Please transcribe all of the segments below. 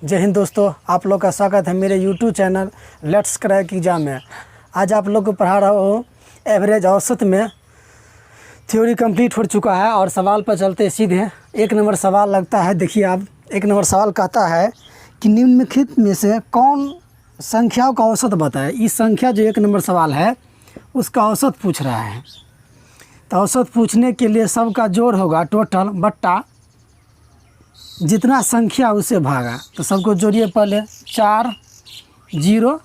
जय हिंद दोस्तों, आप लोग का स्वागत है मेरे YouTube channel let's crack exam में। आज आप लोग को पढ़ा रहा हूँ एवरेज औसत में। थ्योरी कंप्लीट हो चुका है और सवाल पर चलते सीधे। एक नंबर सवाल लगता है, देखिए आप। एक नंबर सवाल कहता है कि निम्नलिखित में से कौन संख्याओं का औसत बताए। इस संख्या जो एक नंबर सवाल है उसका औसत पूछ रहा है। तो औसत पूछने के लिए सबका जोड़ होगा टोटल बट्टा जितना संख्या उसे भागा। तो सबको जोड़िए पहले। 4 0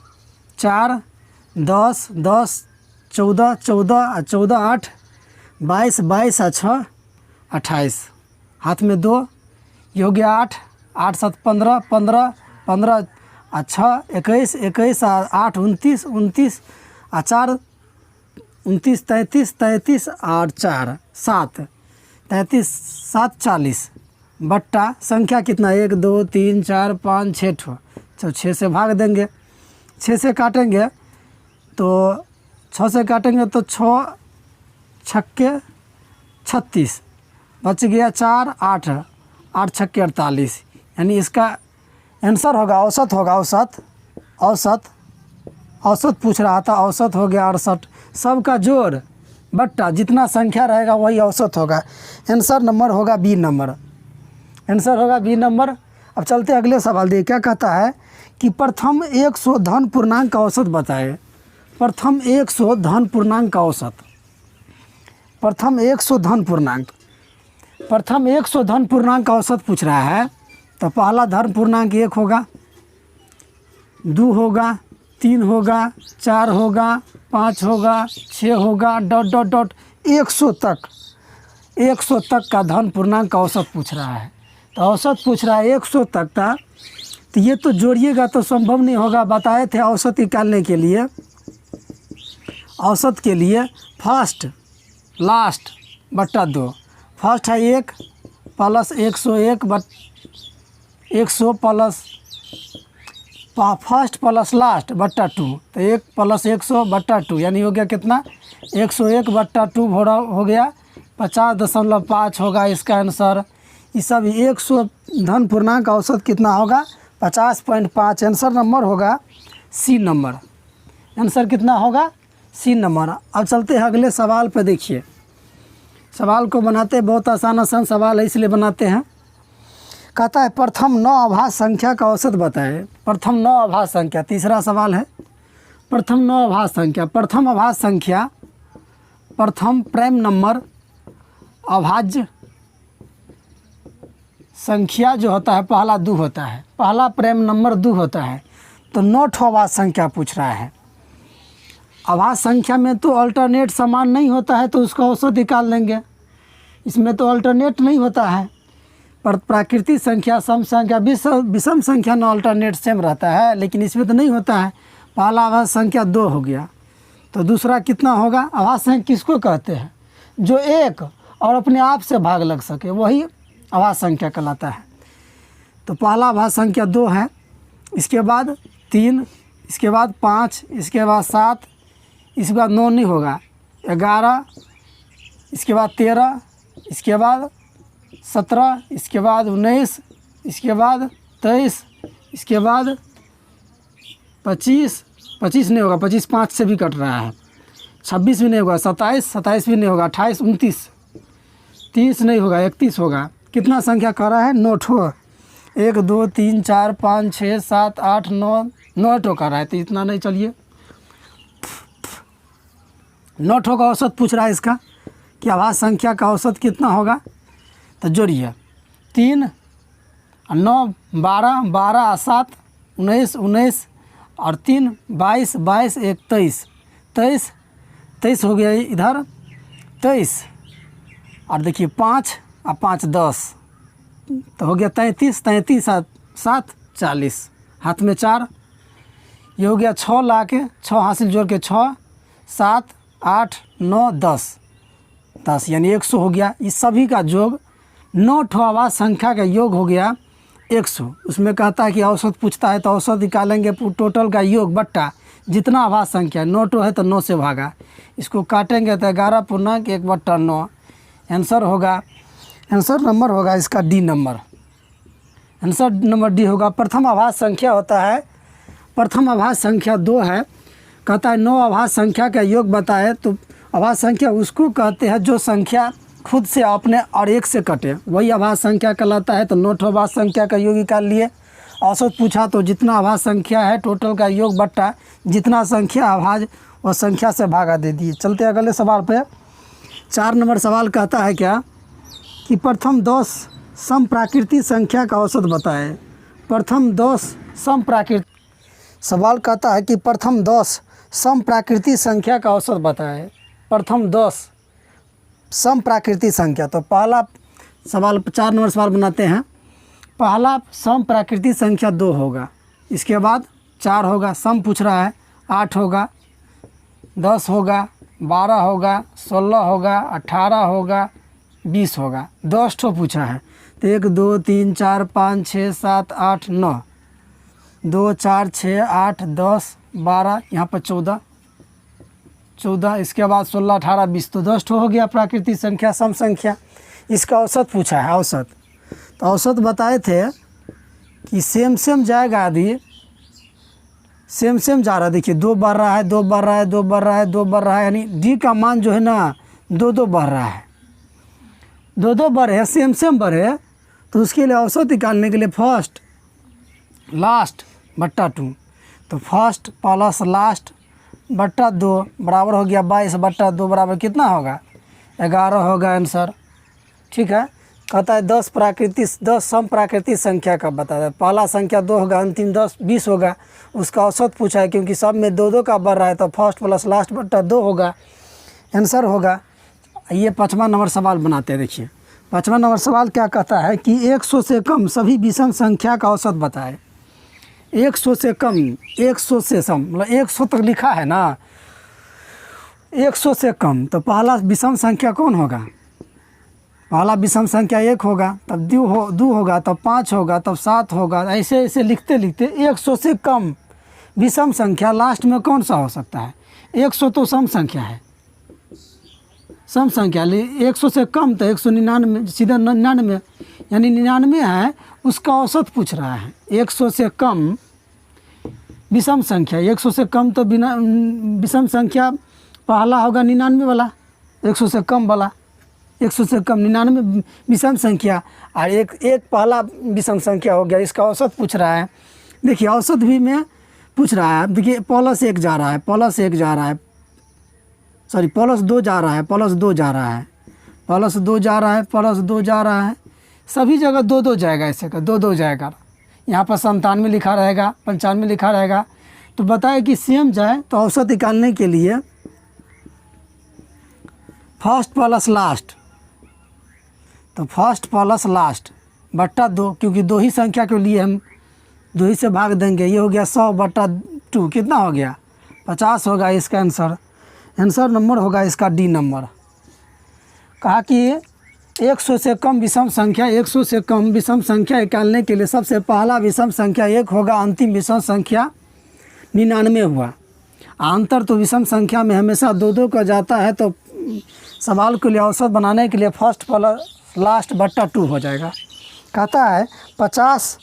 4 10 10 14 14 14 8 22 22 और 6 28। हाथ में 2, ये हो गया 8 8 7 15 15 15 और 6 21 21 और 8 29 29 और 4 29 33 33 और 4 7 33 7 40 बट्टा संख्या कितना 1 2 3 4 5 6 ठो। तो 6 से भाग देंगे। 6 से काटेंगे तो 6 से काटेंगे तो 6 छक्के 36 बच गया 4 8 8 छक्के 48। यानी इसका आंसर होगा औसत होगा औसत पूछ रहा था। औसत हो गया 68। सबका जोड़ बट्टा जितना संख्या रहेगा वही औसत होगा। आंसर नंबर होगा बी नंबर। आंसर होगा बी नंबर। अब चलते अगले सवाल। देखिए क्या कहता है कि प्रथम 100 धन पूर्णांक का औसत बताए। प्रथम 100 धन पूर्णांक का औसत। प्रथम 100 धन पूर्णांक। प्रथम 100 धन पूर्णांक का औसत पूछ रहा है। तो पहला धन पूर्णांक 1 होगा, 2 होगा, 3 होगा, 4 होगा, 5 होगा, 6 होगा, डॉट डॉट डॉट 100 तक का धन पूर्णांक का औसत पूछ रहा है। तो औसत पूछ रहा है 100 तक का। तो ये तो जोड़िएगा तो संभव नहीं होगा। बताए थे औसत निकालने के लिए, औसत के लिए फर्स्ट लास्ट बट्टा 2। फर्स्ट है 1 plus 101 100 plus first plus last बट्टा 2। तो 1 प्लस 100 बट्टा 2 यानी हो गया कितना 101 बट्टा 2 हो गया 50.5 होगा इसका आंसर। ये सब 100 धन पूर्णांक का औसत कितना होगा 50.5। आंसर नंबर होगा सी नंबर। आंसर कितना होगा सी नंबर। अब चलते हैं अगले सवाल पर। देखिए सवाल को बनाते बहुत आसान सवाल है इसलिए बनाते हैं। कहता है प्रथम 9 अभाज्य संख्या का औसत बताए। प्रथम 9 अभाज्य संख्या तीसरा सवाल है। प्रथम 9 अभाज्य संख्या। प्रथम अभाज्य संख्या, प्रथम प्राइम नंबर अभाज्य संख्या जो होता है पहला 2 होता है। पहला प्राइम नंबर 2 होता है। तो 9 ठो अभाज्य संख्या पूछ रहा है। अभाज्य संख्या में तो अल्टरनेट समान नहीं होता है तो उसका औसत निकाल लेंगे। इसमें तो अल्टरनेट नहीं होता है। पर प्राकृतिक संख्या, सम संख्या, विषम संख्या में अल्टरनेट सेम रहता है, लेकिन इसमें तो नहीं होता है। पहला अभाज्य संख्या 2 हो गया। तो दूसरा कितना होगा। अभाज्य संख्या किसको कहते हैं जो एक और अपने आप से भाग लग सके, वही अभाज्य संख्या कहलाता है। तो पहला अभाज्य संख्या 2 है, इसके बाद 3, इसके बाद 5, इसके बाद 7, इसके बाद 9 नहीं होगा, 11, इसके बाद 13, इसके बाद 17, इसके बाद 19, इसके बाद 23, इसके बाद 25 नहीं होगा, 25 5 से भी कट रहा है, 26 भी नहीं होगा, 27 भी नहीं होगा, 28 29, 30 नहीं होगा, 31 होगा। कितना संख्या कह रहा है 9 ठो। 1 2 3 4 5 6 7 8 9 ठो कह रहा है। तो इतना नहीं, चलिए 9 ठो का औसत पूछ रहा है इसका कि अभाज्य संख्या का औसत कितना होगा। तो जोड़िए 3 9 12 12 और 7 19 19 और 3 22 22 1 23 23 हो गया इधर 23। और देखिए 5 और 5 10 तो हो गया 33 33 और 7 40। हाथ में 4, ये हो गया 6 ला के 6 हासिल जोड़ के 6 7 8 9 10 यानी 100 हो गया। इस सभी का योग 9 ठो अभाज्य संख्या का योग हो गया 100। उसमें कहता है कि औसत पूछता है तो औसत निकालेंगे टोटल का योग बट्टा जितना अभाज्य संख्या 9 ठो है तो 9 से भागा। इसको काटेंगे तो 11.1/9। आंसर होगा, आंसर नंबर होगा इसका D number. Answer number D होगा। प्रथम आभाज्य संख्या होता है, प्रथम आभाज्य संख्या 2 है। कहता है 9 आभाज्य संख्या का योग बताए, तो आभाज्य संख्या उसको कहते हैं जो संख्या खुद से अपने और एक से कटे, वही आभाज्य संख्या कहलाता है। तो 9 आभाज्य संख्या का योग निकाल लिए। औसत पूछा तो जितना आभाज्य संख्या है टोटल का योग बट्टा जितना संख्या आभाज्य और संख्या से भागा दे दिए। चलते अगले सवाल पे। 4 नंबर सवाल कहता है क्या कि प्रथम 10 समप्राकृतिक संख्या का औसत बताएं। प्रथम 10 समप्राकृतिक, सवाल कहता है कि प्रथम 10 समप्राकृतिक संख्या का औसत बताएं। प्रथम 10 समप्राकृतिक संख्या, तो पहला सवाल 4 नंबर सवाल बनाते हैं। पहला समप्राकृतिक संख्या 2 होगा, इसके बाद 4 होगा, सम पूछ रहा है, 8 होगा, 10 होगा, 12 होगा, 16 होगा, 18 होगा, 20 होगा। 10 ठो पूछा है, तो 1 2 3 4 5 6 7 8 9, 2 4 6 8 10 12, यहाँ पर 14, इसके बाद 16 18 20, तो 10 ठो हो गया प्राकृतिक संख्या, सम संख्या। इसका औसत पूछा है, औसत। तो औसत बताए थे कि सेम जाएगा आदि, सेम जा रहा है। देखिए 2 बढ़ रहा है, 2 बढ़ रहा है, 2 बढ़ रहा है, 2 बढ़ रहा है, यानी डी का मान जो है ना 2 बढ़ रहा है, 2 बढ़े, सेम बढ़े। तो उसके लिए औसत निकालने के लिए फर्स्ट लास्ट बट्टा 2, तो फर्स्ट प्लस लास्ट बट्टा 2 बराबर हो गया 22 बट्टा 2 बराबर कितना होगा 11 होगा आंसर। ठीक है। कहता है 10 सम प्राकृतिक संख्या का बताता है। पहला संख्या 2 होगा, अंतिम 10 20 होगा। उसका औसत पूछा है, क्योंकि सब में 2 का बढ़ रहा है, तो फर्स्ट प्लस लास्ट बट्टा 2 होगा, आंसर होगा। ये 5वां नंबर सवाल बनाते हैं। देखिए 5वां नंबर सवाल क्या कहता है कि 100 से कम सभी विषम संख्या का औसत बताए। 100 से कम, 100 से सम, मतलब 100 तक लिखा है ना, 100 से कम, तो पहला विषम संख्या कौन होगा? पहला विषम संख्या 1 होगा, तब 2 होगा, तब 5 होगा, तब 7 होगा। ऐसे ऐसे लिखते लिखते 100 से कम विषम संख्या लास्ट में कौन सा हो सकता है? 100 तो सम संख्या है, सम संख्या। 100 से कम तो 199, सीधा 99, यानी 99 है, उसका औसत पूछ रहा है। 100 से कम विषम संख्या, 100 से कम तो बिना विषम संख्या पहला होगा 99 वाला, 100 से कम वाला, 100 से कम 99 विषम संख्या, और एक पहला विषम संख्या हो गया। इसका औसत पूछ रहा है। देखिए औसत भी में पूछ रहा है। देखिए प्लस 1 जा रहा है, प्लस 1 जा रहा है, सॉरी प्लस 2 जा रहा है, प्लस 2 जा रहा है, प्लस 2 जा रहा है, प्लस 2 जा रहा है, सभी जगह 2 जाएगा। ऐसे का 2 जाएगा। यहाँ पर 97 लिखा रहेगा, 95 लिखा रहेगा। तो बताए कि सेम जाए, तो औसत निकालने के लिए फर्स्ट प्लस लास्ट, तो फर्स्ट प्लस लास्ट बट्टा 2, क्योंकि 2 ही संख्या के लिए हम 2 ही से भाग देंगे। ये हो गया 100 बट्टा 2, कितना हो गया 50 होगा इसका आंसर। आंसर नंबर होगा इसका डी नंबर। कहा कि 100 से कम विषम संख्या, 100 से कम विषम संख्या निकालने के लिए सबसे पहला विषम संख्या 1 होगा, अंतिम विषम संख्या 99 हुआ। अंतर तो विषम संख्या में हमेशा 2 का जाता है। तो सवाल के लिए औसत बनाने के लिए फर्स्ट प्लस लास्ट बट्टा 2 हो जाएगा। कहता है 50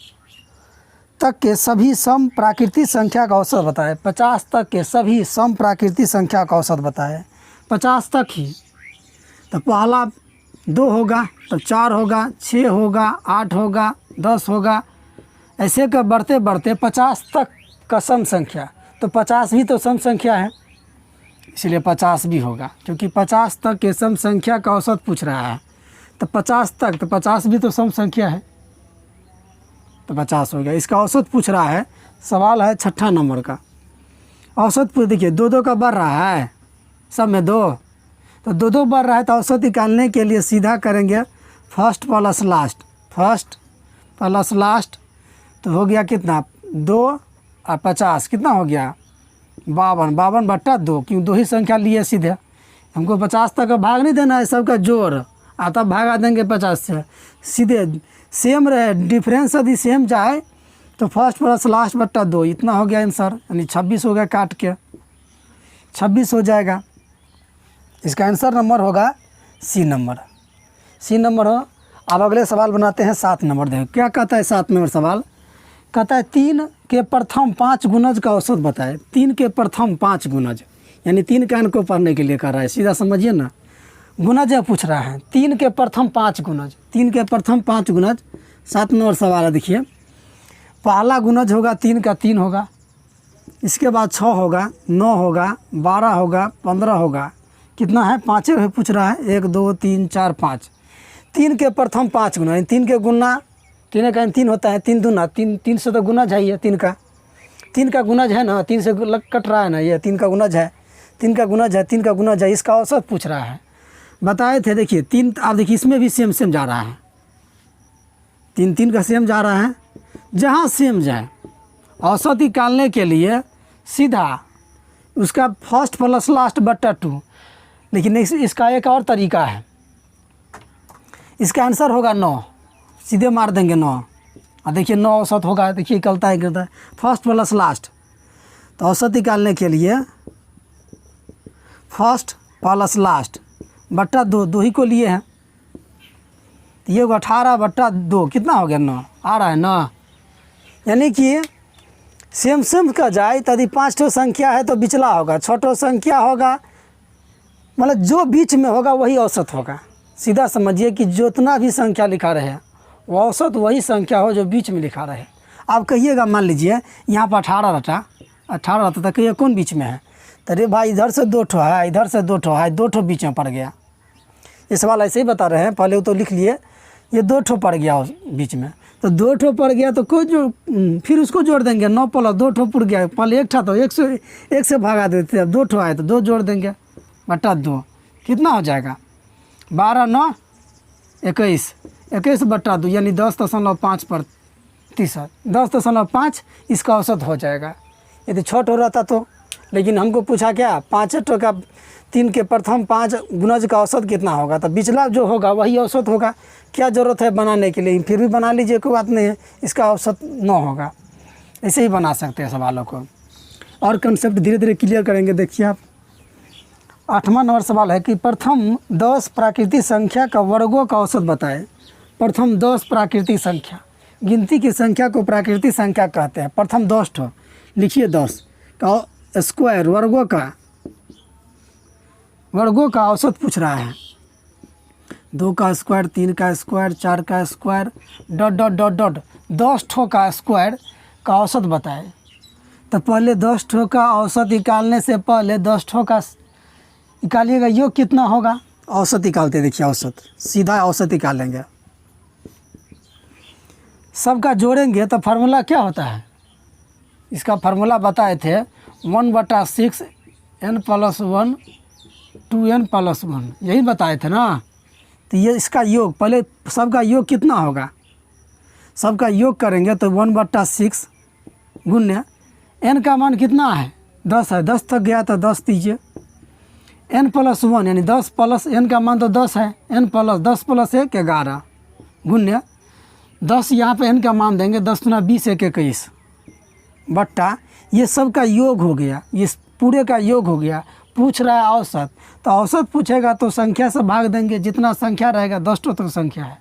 तक के सभी सम प्राकृतिक संख्या का औसत बताए। 50 तक के सभी सम प्राकृतिक संख्या का औसत बताए। 50 तक ही, तो पहला 2 होगा, तो 4 होगा, 6 होगा, 8 होगा, 10 होगा, ऐसे का बढ़ते बढ़ते 50 तक का सम संख्या। तो 50 भी तो सम संख्या है, इसलिए 50 भी होगा, क्योंकि 50 तक के सम संख्या का औसत पूछ रहा है। तो 50 तक, तो 50 भी तो सम संख्या है, तो 50 हो गया। इसका औसत पूछ रहा है। सवाल है 6ठा नंबर का। औसत पूछ, देखिए 2 का बढ़ रहा है, सब में 2, तो 2 बढ़ रहा है। तो औसत निकालने के लिए सीधा करेंगे first plus last, first plus last, तो हो गया कितना 2 और 50 कितना हो गया 52 बट्टा 2, क्यों 2 ही संख्या लिए सीधे। हमको 50 तक का भाग नहीं देना है, सबका जोड़ आता भागा देंगे 50 से। सीधे सेम रहे, डिफरेंस यदि सेम जाए तो फर्स्ट प्लस लास्ट बट्टा 2, इतना हो गया आंसर, यानी 26 हो गया, काट के 26 हो जाएगा। इसका आंसर नंबर होगा सी नंबर। सी नंबर हो। अब अगले सवाल बनाते हैं 7 नंबर। देखो क्या कहता है 7 नंबर सवाल। कहता है 3 के प्रथम 5 गुणज का औसत बताए। 3 के प्रथम 5 गुणज, यानी 3 के अंक को पढ़ने के लिए कर रहा है, सीधा समझिए ना। गुणज पूछ रहा है 3 के प्रथम 5 गुणज। 3 के प्रथम 5 गुणज 7 नंबर सवाल है। देखिए पहला गुणज होगा 3 का 3 होगा, इसके बाद 6 होगा, 9 होगा, 12 होगा, 15 होगा। कितना है? 5 पूछ रहा है। 1 2 3 4 5। 3 के प्रथम 5 गुना, 3 के गुना 3 का 3 होता है, 3 दूना 3, 3 से तो गुणज है ये 3 का गुणज है ना, 3 से कट रहा है ना, ये 3 का गुणज है, 3 का गुणज है, 3 का गुणज है। इसका औसत पूछ रहा है। बताए थे देखिए 3, आप देखिए इसमें भी सेम सेम जा रहा है, 3 का सेम जा रहा है। जहाँ सेम जाए औसत निकालने के लिए सीधा उसका फर्स्ट प्लस लास्ट बट्टा 2। लेकिन इसका एक और तरीका है, इसका आंसर होगा 9, सीधे मार देंगे 9। और देखिए 9 औसत होगा, देखिए निकलता है गिरता है, फर्स्ट प्लस लास्ट। तो औसत निकालने के लिए फर्स्ट प्लस लास्ट बट्टा 2, 2 ही को लिए हैं। तो ये 18 बट्टा 2 कितना हो गया? 9 आ रहा है ना। यानी कि सेम सेम का जाए यदि 5 ठो संख्या है तो बिचला होगा, 6 ठो संख्या होगा, मतलब जो बीच में होगा वही औसत होगा। सीधा समझिए कि जितना भी संख्या लिखा रहे वो औसत वही संख्या हो जो बीच में लिखा रहे। आप कहिएगा मान लीजिए यहाँ पर 18 रहता तो कहिए कौन बीच में है? तो अरे भाई इधर से 2 ठो है, इधर से 2 ठो है, 2 ठो बीच में पड़ गया। ये सवाल ऐसे ही बता रहे हैं, पहले तो लिख लिए ये 2 ठो पड़ गया बीच में। तो 2 ठो पड़ गया तो कोई जो फिर उसको जोड़ देंगे, 9 प्लस 2 ठो पड़ गया। पहले 1 था तो 1 से भगा देते, अब 2 ठो आए तो 2 जोड़ देंगे बट्टा 2। कितना हो जाएगा? 12 9 21, 21 बट्टा 2 यानी 10.5%, 10.5 इसका औसत हो जाएगा। यदि 6 ठो रहता तो, लेकिन हमको पूछा क्या 5 ठो का 3 के प्रथम 5 गुणज का औसत कितना होगा, तो बिचला जो होगा वही औसत होगा। क्या ज़रूरत है बनाने के लिए? फिर भी बना लीजिए, कोई बात नहीं है, इसका औसत 9 होगा। ऐसे ही बना सकते हैं सवालों को, और कंसेप्ट धीरे धीरे क्लियर करेंगे। देखिए आप 8वां नंबर सवाल है कि प्रथम 10 प्राकृतिक संख्या का वर्गों का औसत बताएं। प्रथम 10 प्राकृतिक संख्या, गिनती की संख्या को प्राकृतिक संख्या कहते हैं। प्रथम 10 ठो लिखिए, 10 का स्क्वायर वर्गों का औसत पूछ रहा है। 2 का स्क्वायर, 3 का स्क्वायर, 4 का square, dot dot dot dot 10 ठो का स्क्वायर का औसत बताएं। तो पहले 10 ठो का औसत निकालने से पहले 10 ठो का निकालिएगा, योग कितना होगा? औसत निकालते देखिए, औसत सीधा औसत निकालेंगे, सबका जोड़ेंगे तो फार्मूला क्या होता है? इसका फार्मूला बताए थे 1/6 n + 1 2n + 1, यही बताए थे ना। तो ये इसका योग, पहले सबका योग कितना होगा? सबका योग करेंगे तो 1/6 गुण्य n का मान कितना है? 10 है, 10 तक गया तो 10 दीजिए, n + 1 यानी 10 प्लस n का मान तो 10 है, n + 10 + 1 11 गुण्य 10, यहाँ पे n का मान देंगे 10 × 20 = 21 बट्टा ये सब का योग हो गया, ये पूरे का योग हो गया। पूछ रहा है औसत, तो औसत पूछेगा तो संख्या से भाग देंगे, जितना संख्या रहेगा 10 ठो तो संख्या है,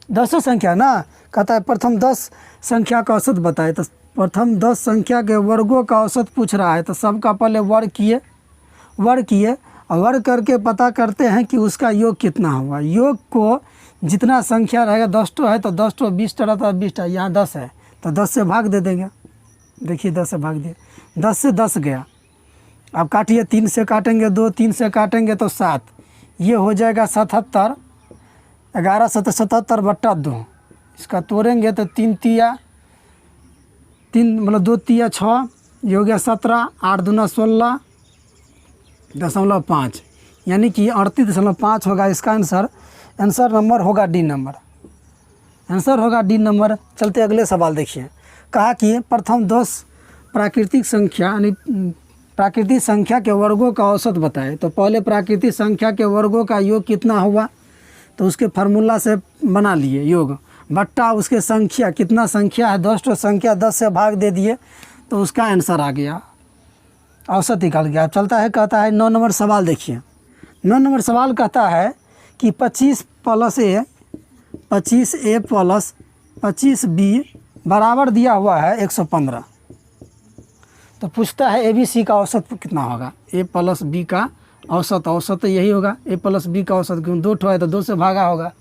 10 संख्या ना। कहता है प्रथम 10 संख्या का औसत बताए, तो प्रथम 10 संख्या के वर्गों का औसत पूछ रहा है। तो सबका पहले वर्ग किए और वर्ग करके पता करते हैं कि उसका योग कितना हुआ। योग को जितना संख्या रहेगा, 10 ठो है तो 10 ठो, 20 ठो रहता है 20 ठो, यहाँ 10 है तो 10 से भाग दे देंगे। देखिए 10 से भाग दिए, 10 से 10 गया। अब काटिए, 3 से काटेंगे 2, 3 से काटेंगे तो 7, ये हो जाएगा 77, 11 7 77 बट्टा 2। इसका तोड़ेंगे तो 3 तिया 3 मतलब 2 तिया 6, ये हो गया 17, 8 दूना 16.5 यानी कि 38.5 होगा इसका आंसर। आंसर नंबर होगा डी नंबर, आंसर होगा डी नंबर। चलते अगले सवाल देखिए। कहा कि प्रथम 10 प्राकृतिक संख्या यानी प्राकृतिक संख्या के वर्गों का औसत बताए। तो पहले प्राकृतिक संख्या के वर्गों का योग कितना हुआ, तो उसके फार्मूला से बना लिए योग बट्टा उसके संख्या, कितना संख्या है 10 ठो संख्या, 10 से भाग दे दिए तो उसका आंसर आ गया, औसत निकल गया। चलता है, कहता है 9 नंबर सवाल देखिए। 9 नंबर सवाल कहता है कि 25 + a 25A प्लस 25B बराबर दिया हुआ है 115। तो पूछता है ABC का औसत कितना होगा। A प्लस B का औसत, औसत तो यही होगा, A प्लस B का औसत, क्यों 2 ठो है तो 2 से भागा होगा।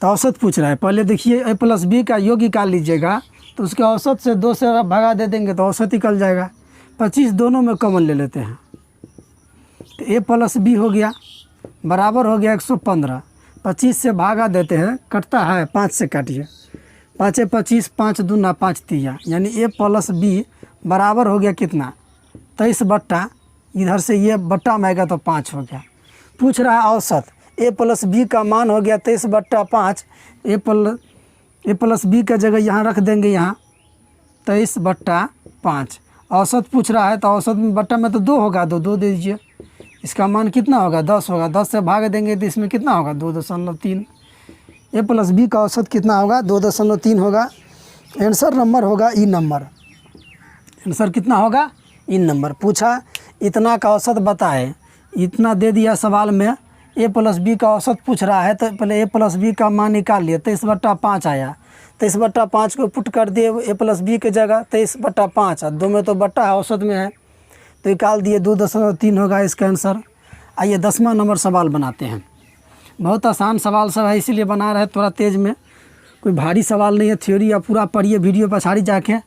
तो औसत पूछ रहा है। पहले देखिए A प्लस B का योग निकाल लीजिएगा, तो उसके औसत से 2 से भागा दे देंगे तो औसत निकल जाएगा। 25 दोनों में कॉमन ले लेते हैं, तो A प्लस B हो गया, बराबर हो गया 115। 25 से भागा देते हैं, कटता है 5 से काटिए, 5 25, 5 दूना 5 तिया, यानी A प्लस B बराबर हो गया कितना 23 बट्टा, इधर से ये बट्टा में आएगा तो 5 हो गया। पूछ रहा है औसत। A प्लस B का मान हो गया 23 बट्टा 5। A प्लस B का जगह यहाँ रख देंगे, यहाँ 23 बट्टा 5। औसत पूछ रहा है, तो औसत में बट्टा में तो 2 होगा, 2 दे दीजिए। इसका मान कितना होगा 10 होगा, 10 से भाग देंगे तो इसमें कितना होगा 2.3। A प्लस B का औसत कितना होगा 2.3 होगा। आंसर नंबर होगा ई नंबर। आंसर कितना होगा ई नंबर। पूछा इतना का औसत बताए, इतना दे दिया सवाल में। A प्लस B का औसत पूछ रहा है, तो पहले A प्लस B का मान निकाल लिए, 23 बट्टा 5 आया। 23 बट्टा 5 को पुट कर दिए A प्लस B की जगह, 23 बट्टा 5, 2 में तो बट्टा है, औसत में है तो निकाल दिए, 2.3 होगा इसका आंसर। आइए 10वां नंबर सवाल बनाते हैं। बहुत आसान सवाल सब है, इसीलिए बना रहे थोड़ा तेज़ में, कोई भारी सवाल नहीं है। थ्योरी या पूरा पढ़िए, वीडियो पछाड़ी जाके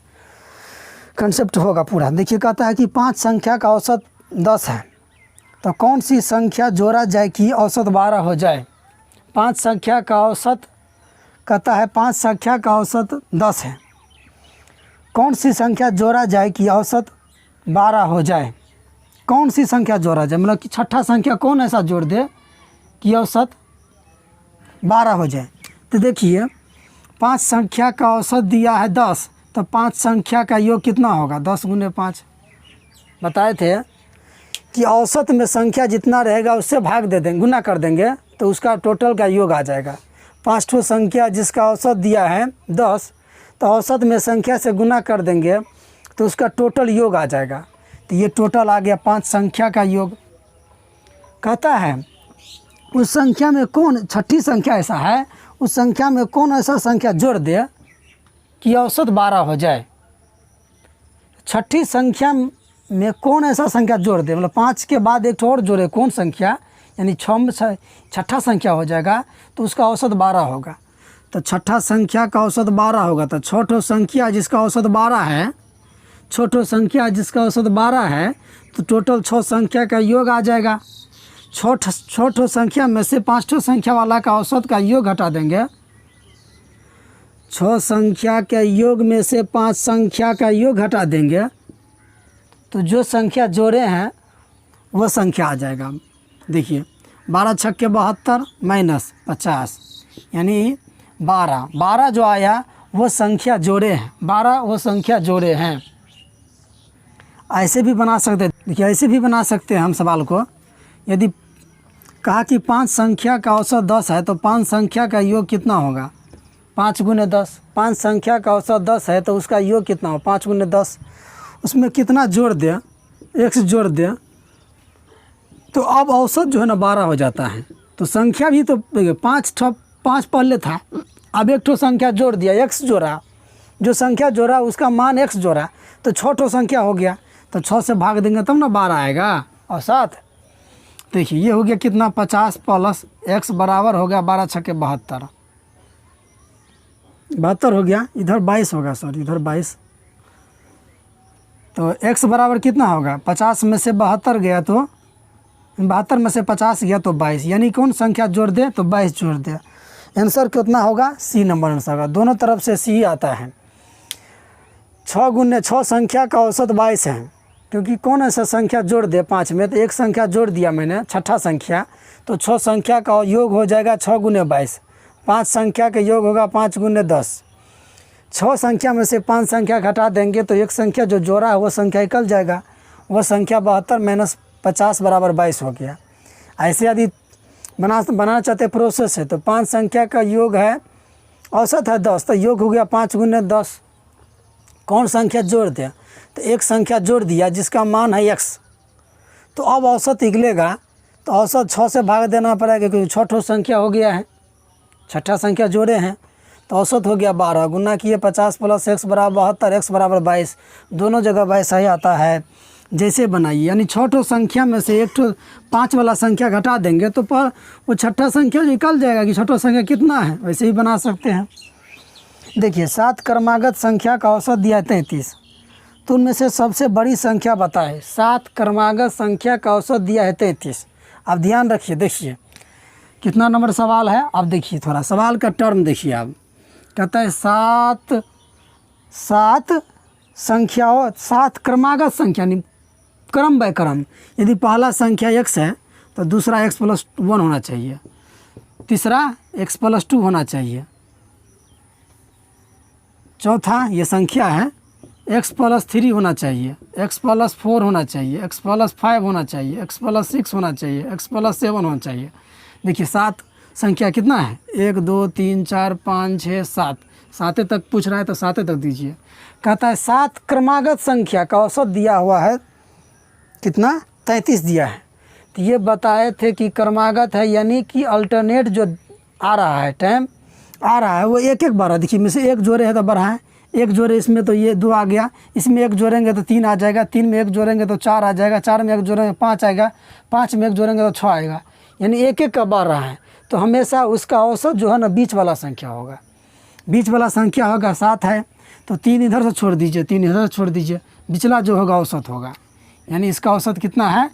कंसेप्ट होगा पूरा। देखिए कहता है कि 5 संख्या का औसत 10 है, तो कौन सी संख्या जोड़ा जाए कि औसत 12 हो जाए। 5 संख्या का औसत कहता है, 5 संख्या का औसत 10 है, कौन सी संख्या जोड़ा जाए कि औसत 12 हो जाए। कौन सी संख्या जोड़ा जाए, मतलब कि छठा संख्या कौन ऐसा जोड़ दे कि औसत 12 हो जाए। तो देखिए 5 संख्या का औसत दिया है 10, तो 5 संख्या का योग कितना होगा 10 गुने 5। बताए थे कि औसत में संख्या जितना रहेगा उससे भाग दे देंगे, गुना कर देंगे, तो उसका टोटल का योग आ जाएगा। 5 ठो संख्या जिसका औसत दिया है 10, तो औसत में संख्या से गुना कर देंगे तो उसका टोटल योग आ जाएगा। तो ये टोटल आ गया 5 संख्या का योग। कहता है उस संख्या में कौन, छठी संख्या ऐसा है, उस संख्या में कौन ऐसा संख्या जोड़ दे कि औसत 12 हो जाए। छठी संख्या में कौन ऐसा संख्या जोड़ दे, मतलब 5 के बाद एक और जोड़े, कौन संख्या, यानी 6 में छठा संख्या हो जाएगा तो उसका औसत 12 होगा। तो छठा संख्या का औसत 12 होगा, तो छोटो संख्या जिसका औसत 12 है, छोटो संख्या जिसका औसत 12 है, तो टोटल 6 संख्या का योग आ जाएगा। छोटो संख्या में से 5 ठो संख्या वाला का औसत का योग घटा देंगे। 6 संख्या के योग में से 5 संख्या का योग घटा देंगे, तो जो संख्या जोड़े हैं वह संख्या आ जाएगा। देखिए 12 छक्के 72 माइनस 50, यानी 12 जो आया वो संख्या जोड़े हैं, 12 वो संख्या जोड़े हैं। ऐसे भी बना सकते हैं, देखिए ऐसे भी बना सकते हैं हम सवाल को। यदि कहा कि 5 संख्या का औसत 10 है, तो 5 संख्या का योग कितना होगा 5 गुने 10। 5 संख्या का औसत 10 है तो उसका योग कितना हो 5 गुने 10। उसमें कितना जोड़ दे, x जोड़ दे, तो अब औसत जो है ना 12 हो जाता है। तो संख्या भी तो 5 पहले था, अब एक ठो संख्या जोड़ दिया, x जोड़ा, जो संख्या जोड़ा उसका मान x जोड़ा, तो 6 ठो संख्या हो गया, तो 6 से भाग देंगे तब ना 12 आएगा औसत। देखिए ये हो गया कितना 50 प्लस x बराबर हो गया 12 छक्के 72, 72 हो गया, इधर 22 होगा, सॉरी इधर 22। तो x बराबर कितना होगा 50 में से 72 गया, तो 72 में से 50 गया तो 22, यानी कौन संख्या जोड़ दे तो 22 जोड़ दे। आंसर कितना होगा सी नंबर आंसर होगा। दोनों तरफ से सी आता है। 6 गुने 6 संख्या का औसत 22 है, क्योंकि कौन ऐसा संख्या जोड़ दे 5 में, तो एक संख्या जोड़ दिया मैंने छठा संख्या, तो 6 संख्या का योग हो जाएगा 6 गुने 22। 5 संख्या का योग होगा 5 गुने 10। 6 संख्या में से 5 संख्या घटा देंगे तो एक संख्या जो जोड़ा है वो संख्या निकल जाएगा, वह संख्या 72 माइनस 50 बराबर 22 हो गया। ऐसे यदि बनाना चाहते प्रोसेस है, तो 5 संख्या का योग है, औसत है 10, तो योग हो गया 5 गुने 10। कौन संख्या जोड़ दे, तो एक संख्या जोड़ दिया जिसका मान है x, तो अब औसत निकलेगा, तो औसत 6 से भाग देना पड़ेगा क्योंकि 6 ठो संख्या हो गया है। छठा संख्या जोड़े हैं तो औसत हो गया 12, गुना किए 50 प्लस x बराबर 72, x बराबर 22, दोनों जगह 22 सही आता है। जैसे बनाइए, यानी छोटो संख्या में से एक ठो 5 वाला संख्या घटा देंगे तो पर वो छठा संख्या निकल जाएगा कि छोटा संख्या कितना है, वैसे ही बना सकते हैं। देखिए 7 क्रमागत संख्या का औसत दिया है 33, तो उनमें से सबसे बड़ी संख्या बताए। 7 क्रमागत संख्या का औसत दिया है 33। अब ध्यान रखिए, देखिए कितना नंबर सवाल है। अब देखिए थोड़ा सवाल का टर्म देखिए। अब कहता है 7 संख्याओं, 7 क्रमागत संख्या यानी क्रम बाय क्रम। यदि पहला संख्या x है तो दूसरा x प्लस 1 होना चाहिए, तीसरा x प्लस 2 होना चाहिए, चौथा ये संख्या है x प्लस 3 होना चाहिए, x प्लस 4 होना चाहिए, x प्लस 5 होना चाहिए, x प्लस 6 होना चाहिए, x प्लस 7 होना चाहिए। देखिए 7 संख्या कितना है, 1 2 3 4 5 6 7, 7 तक पूछ रहा है तो 7 तक दीजिए। कहता है 7 क्रमागत संख्या का औसत दिया हुआ है कितना, 33 दिया है। तो ये बताए थे कि क्रमागत है, यानी कि अल्टरनेट जो आ रहा है, टाइम आ रहा है वो एक एक बार। देखिए में से एक जोड़े है तो बढ़ा है, एक जोड़े इसमें तो ये 2 आ गया, इसमें एक जोड़ेंगे तो 3 आ जाएगा, 3 में एक जोड़ेंगे तो 4 आ जाएगा, 4 में एक जोड़ेंगे 5 आएगा, 5 में एक जोड़ेंगे तो 6 आएगा, यानी एक एक का बढ़ रहा है। तो हमेशा उसका औसत जो है ना बीच वाला संख्या होगा, बीच वाला संख्या होगा। 7 है तो 3 इधर से छोड़ दीजिए, 3 इधर से छोड़ दीजिए, बिचला जो होगा औसत होगा। यानी इसका औसत कितना है,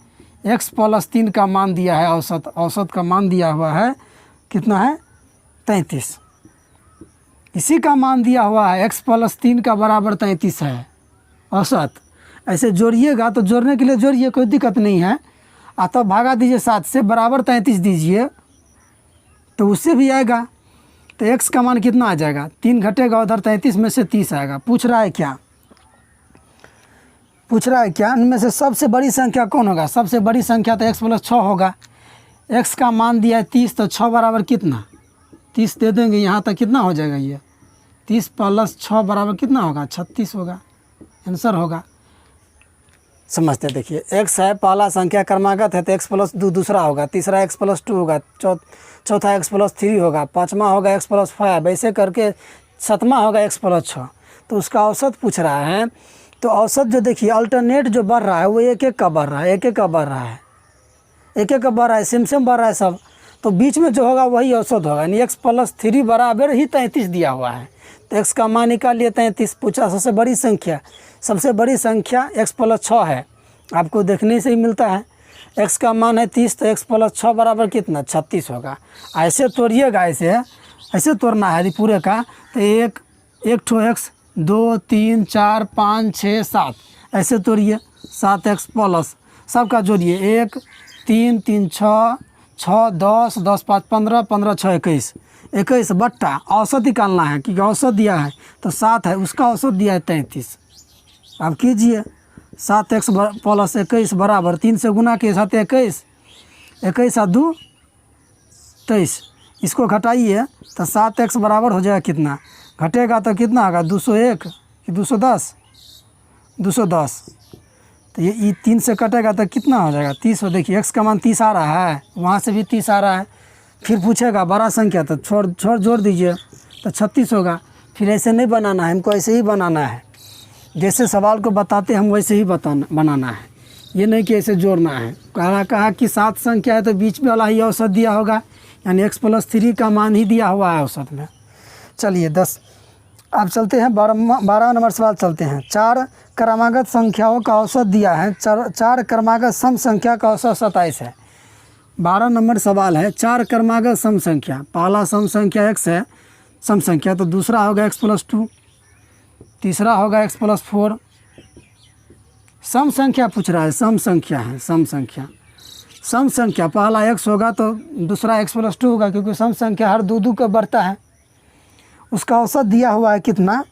x प्लस 3 का मान दिया है, औसत का मान दिया हुआ है कितना है 33। इसी का मान दिया हुआ है x प्लस 3 का बराबर 33 है औसत। ऐसे जोड़िएगा तो जोड़ने के लिए जोड़िए, कोई दिक्कत नहीं है। तब भागा दीजिए 7 से, बराबर 33 दीजिए तो उससे भी आएगा। तो x का मान कितना आ जाएगा, 3 घटेगा उधर, 33 में से 30 आएगा। पूछ रहा है क्या, पूछ रहा है क्या, इनमें से सबसे बड़ी संख्या कौन होगा। सबसे बड़ी संख्या तो x प्लस 6 होगा। x का मान दिया है 30, तो 6 बराबर कितना, 30 दे देंगे यहाँ तक, कितना हो जाएगा ये 30 प्लस 6 बराबर कितना होगा, 36 होगा, आंसर होगा। समझते देखिए, x है पहला संख्या क्रमागत है तो x प्लस 2 दूसरा होगा, तीसरा x प्लस 2 होगा, चौथा x प्लस 3 होगा, पाँचवा होगा x प्लस 5, ऐसे करके सातवां होगा x प्लस 6। तो उसका औसत पूछ रहा है। तो औसत जो देखिए अल्टरनेट जो बढ़ रहा है वो एक एक का बढ़ रहा है, एक एक का बढ़ रहा है, एक एक का बढ़ रहा है, सेम बढ़ रहा है सब। तो बीच में जो होगा वही औसत होगा, यानी x प्लस 3 बराबर ही 33 दिया हुआ है। तो x का मान निकालिए 33। पूछा सबसे बड़ी संख्या, सबसे बड़ी संख्या x प्लस 6 है, आपको देखने से ही मिलता है। x का मान है 30, तो x प्लस 6 बराबर कितना 36 होगा। ऐसे तोड़िएगा, ऐसे तोड़ना है यदि पूरे का। तो एक ठो x 2 3 4 5 6 7 ऐसे तोड़िए, 7x प्लस सबका जोड़िए, 1 3 3 6 6 10 10 5 15 15 6 21 21 बट्टा औसत निकालना है, क्योंकि औसत दिया है तो 7 है, उसका औसत दिया है 33। अब कीजिए 7x प्लस 21 बराबर 3 से गुना के साथ 21, 21 और 2 23, इसको घटाइए तो 7x बराबर हो जाएगा कितना, घटेगा तो कितना होगा 201 कि 210, 210। तो ये 3 से कटेगा तो कितना हो जाएगा 30। देखिए x का मान 30 आ रहा है, वहाँ से भी 30 आ रहा है। फिर पूछेगा बड़ा संख्या तो छोड़ जोड़ दीजिए तो 36 होगा। फिर ऐसे नहीं बनाना है, हमको ऐसे ही बनाना है, जैसे सवाल को बताते हम वैसे ही बनाना है, ये नहीं कि ऐसे जोड़ना है। कहा कि 7 संख्या है तो बीच में वाला ही औसत दिया होगा, यानी x प्लस 3 का मान ही दिया हुआ है औसत में। चलिए 10, अब चलते हैं 12 नंबर सवाल चलते हैं। 4 क्रमागत संख्याओं का औसत दिया है, 4 क्रमागत सम संख्या का औसत 27 है। 12 नंबर सवाल है, 4 क्रमागत सम संख्या, पहला सम संख्या x है सम संख्या, तो दूसरा होगा x प्लस 2, तीसरा होगा x प्लस 4। सम संख्या पूछ रहा है, सम संख्या है, सम संख्या पहला x होगा तो दूसरा x प्लस 2 होगा, क्योंकि सम संख्या हर 2 का बढ़ता है। उसका औसत दिया हुआ है कितना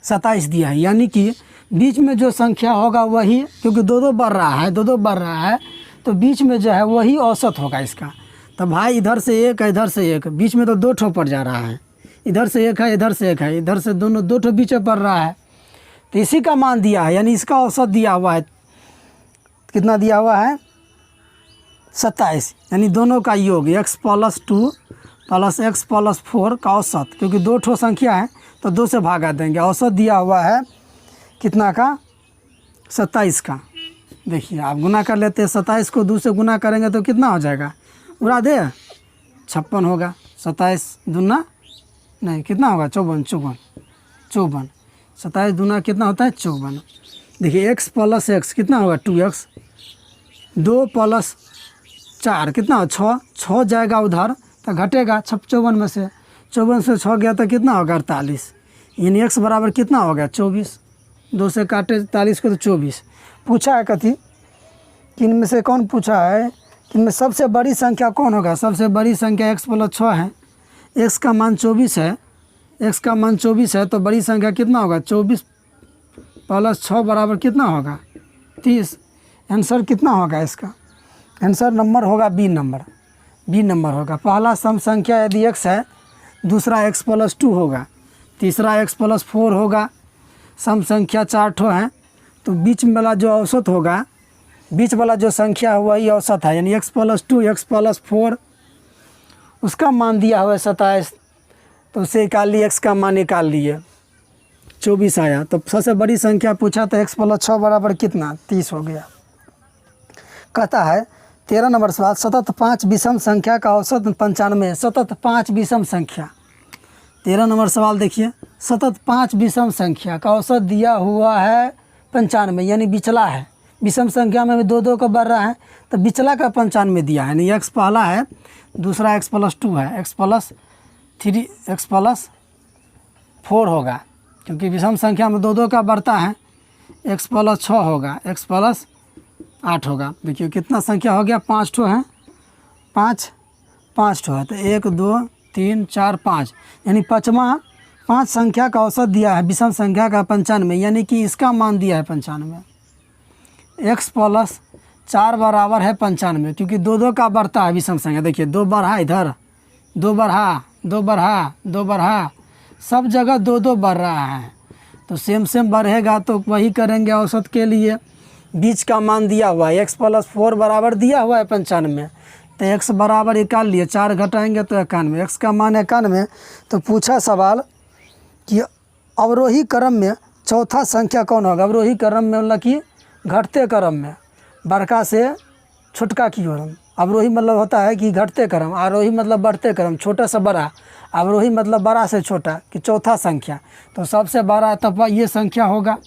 27 दिया है, यानी कि बीच में जो संख्या होगा वही, क्योंकि 2 बढ़ रहा है, 2 बढ़ रहा है तो बीच में जो है वही औसत होगा इसका। तो भाई इधर से 1 है, इधर से 1, बीच में तो 2 ठो पड़ जा रहा है, इधर से 1 है, इधर से 1 है, इधर से दोनों 2 ठो बीच में पड़ रहा है। तो इसी का मान दिया है, यानी इसका औसत दिया हुआ है, कितना दिया हुआ है 27, यानी दोनों का योग x plus 2 plus x plus 4 का औसत, क्योंकि 2 ठो संख्या है तो 2 से भागा देंगे। औसत दिया हुआ है कितना का, 27 का। देखिए आप गुना कर लेते हैं, 27 को 2 से गुना करेंगे तो कितना हो जाएगा, उड़ा दे 56 होगा। 27 दूना नहीं कितना होगा, 54। 27 दूना कितना होता है, 54। देखिए x प्लस एक्स कितना होगा, 2x। 2 प्लस 4 कितना हो, 6 जाएगा उधर तो घटेगा 54 में से, 54 से 6 गया तो कितना होगा, 48। यानी x बराबर कितना होगा, 24। 2 से काटे 43 को तो 24। पूछा है कथी कि इनमें से कौन पूछा है कि इनमें सबसे बड़ी संख्या कौन होगा। सबसे बड़ी संख्या x प्लस 6 है, x का मान 24 है, x का मान 24 है तो बड़ी संख्या कितना होगा, 24 प्लस 6 बराबर कितना होगा, 30। आंसर कितना होगा इसका, आंसर नंबर होगा बी नंबर होगा। पहला सम संख्या यदि x है, दूसरा x प्लस 2 होगा, तीसरा x प्लस 4 होगा। सम संख्या 4 ठो है तो बीच वाला जो औसत होगा, बीच वाला जो संख्या हुआ वही औसत है, यानी x प्लस 2 x प्लस 4 उसका मान दिया हुआ है 27, तो उसे निकाल लिए, x का मान निकाल लिए 24 आया। तो सबसे बड़ी संख्या पूछा तो x प्लस 6 बराबर कितना, 30 हो गया। कहता है 13 नंबर सवाल, सतत 5 विषम संख्या का औसत 95। सतत 5 विषम संख्या, 13 नंबर सवाल देखिए, सतत 5 विषम संख्या का औसत दिया हुआ है 95, यानी बिचला है। विषम संख्या में 2 का बढ़ रहा है तो बिचला का 95 दिया है, यानी x पहला है, दूसरा x प्लस 2 है, x प्लस 3 x प्लस 4 होगा, क्योंकि विषम संख्या में 2 का बढ़ता है। x प्लस 6 होगा, x प्लस 8 होगा। देखिए कितना संख्या हो गया, 5 ठो है, 5 ठो है तो 1 2 3 4 5, यानी 5 संख्या का औसत दिया है विषम संख्या का 95, यानी कि इसका मान दिया है 95। x प्लस 4 बराबर है 95, क्योंकि 2 का बढ़ता है विषम संख्या। देखिए 2 बढ़ा इधर, 2 बढ़ा, सब जगह 2 बढ़ रहा है, तो सेम बढ़ेगा तो वही करेंगे औसत के लिए। बीच का मान दिया हुआ है x प्लस 4 बराबर दिया हुआ है 95, तो x बराबर निकाल लिए, 4 घटाएंगे तो 91, x का मान 91। तो पूछा सवाल कि अवरोही क्रम में चौथा संख्या कौन होगा। अवरोही क्रम में मतलब कि घटते क्रम में, बड़का से छोटका की ओर। अवरोही मतलब होता है कि घटते क्रम, आरोही मतलब बढ़ते क्रम, छोटा से बड़ा, अवरोही मतलब बड़ा से छोटा, कि चौथा संख्या। तो सबसे बड़ा तब ये संख्या होगा,